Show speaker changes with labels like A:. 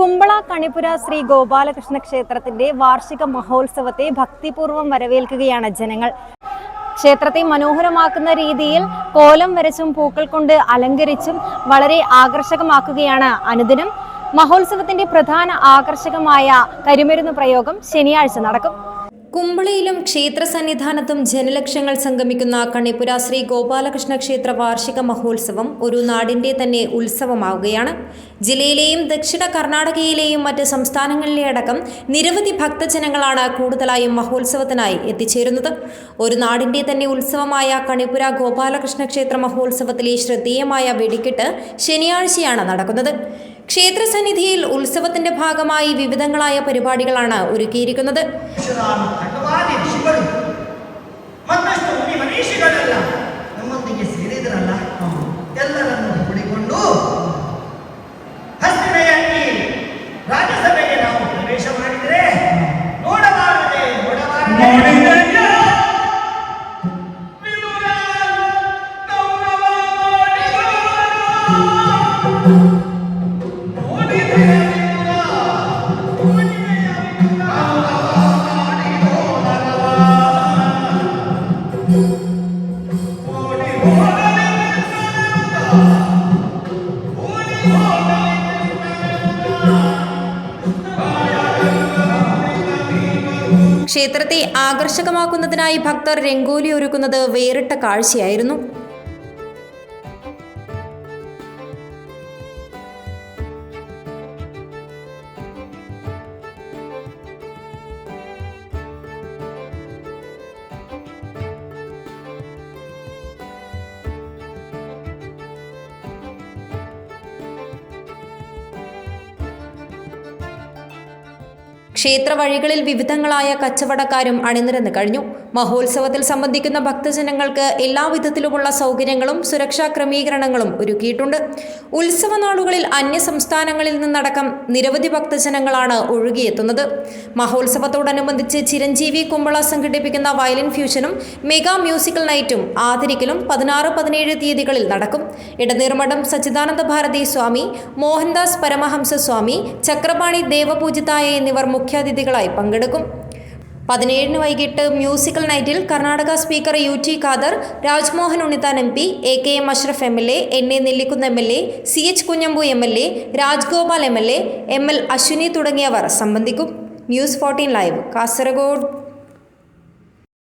A: കുമ്പള കണിപുര ശ്രീ ഗോപാലകൃഷ്ണ ക്ഷേത്രത്തിന്റെ വാർഷിക മഹോത്സവത്തെ ഭക്തിപൂർവ്വം വരവേൽക്കുകയാണ് ജനങ്ങൾ. ക്ഷേത്രത്തെ മനോഹരമാക്കുന്ന രീതിയിൽ കോലം വരച്ചും പൂക്കൾ കൊണ്ട് അലങ്കരിച്ചും വളരെ ആകർഷകമാക്കുകയാണ് അനുദിനം. മഹോത്സവത്തിന്റെ പ്രധാന ആകർഷകമായ കരിമരുന്ന് പ്രയോഗം ശനിയാഴ്ച നടക്കും. കുമ്പളയിലും ക്ഷേത്ര സന്നിധാനത്തും ജനലക്ഷങ്ങൾ സംഗമിക്കുന്ന കണിപുര ശ്രീ ഗോപാലകൃഷ്ണ ക്ഷേത്ര വാർഷിക മഹോത്സവം ഒരു നാടിന്റെ തന്നെ ഉത്സവമാവുകയാണ്. ജില്ലയിലെയും ദക്ഷിണ കർണാടകയിലെയും മറ്റ് സംസ്ഥാനങ്ങളിലെ അടക്കം നിരവധി ഭക്തജനങ്ങളാണ് കൂടുതലായും മഹോത്സവത്തിനായി എത്തിച്ചേരുന്നത്. ഒരു നാടിന്റെ തന്നെ ഉത്സവമായ കണിപുര ഗോപാലകൃഷ്ണ ക്ഷേത്ര മഹോത്സവത്തിലെ ശ്രദ്ധേയമായ വെടിക്കെട്ട് ശനിയാഴ്ചയാണ് നടക്കുന്നത്. ക്ഷേത്രസന്നിധിയിൽ ഉത്സവത്തിന്റെ ഭാഗമായി വിവിധങ്ങളായ പരിപാടികളാണ് ഒരുക്കിയിരിക്കുന്നത്. ക്ഷേത്രത്തെ ആകർഷകമാക്കുന്നതിനായി ഭക്തർ രംഗോലി ഒരുക്കുന്നത് വേറിട്ട കാഴ്ചയായിരുന്നു. ക്ഷേത്ര വഴികളിൽ വിവിധങ്ങളായ കച്ചവടക്കാരും അണിനിരന്നു കഴിഞ്ഞു. മഹോത്സവത്തിൽ സംബന്ധിക്കുന്ന ഭക്തജനങ്ങൾക്ക് എല്ലാവിധത്തിലുമുള്ള സൗകര്യങ്ങളും സുരക്ഷാ ക്രമീകരണങ്ങളും ഒരുക്കിയിട്ടുണ്ട്. ഉത്സവ നാളുകളിൽ അന്യ സംസ്ഥാനങ്ങളിൽ നിന്നടക്കം നിരവധി ഭക്തജനങ്ങളാണ് ഒഴുകിയെത്തുന്നത്. മഹോത്സവത്തോടനുബന്ധിച്ച് ചിരഞ്ജീവി കുമ്പള സംഘടിപ്പിക്കുന്ന വയലിൻ ഫ്യൂഷനും മെഗാ മ്യൂസിക്കൽ നൈറ്റും ആദരിക്കലും 16-17 തീയതികളിൽ നടക്കും. ഇടനീർമഠം സച്ചിദാനന്ദ ഭാരതി സ്വാമി, മോഹൻദാസ് പരമഹംസ സ്വാമി, ചക്രപാണി ദേവപൂജിതായ എന്നിവർ മുഖ്യാതിഥികളായി പങ്കെടുക്കും. 17 വൈകിട്ട് മ്യൂസിക്കൽ നൈറ്റിൽ Karnataka speaker UT Khader, Rajmohan Unnithan MP, AKM Ashraf MLA, NA Nellikunnu MLA, CH Kunhambu MLA, Rajgopal MLA, ML Ashwini തുടങ്ങിയവർ സംബന്ധിക്കും. News 14 live, Kasaragod.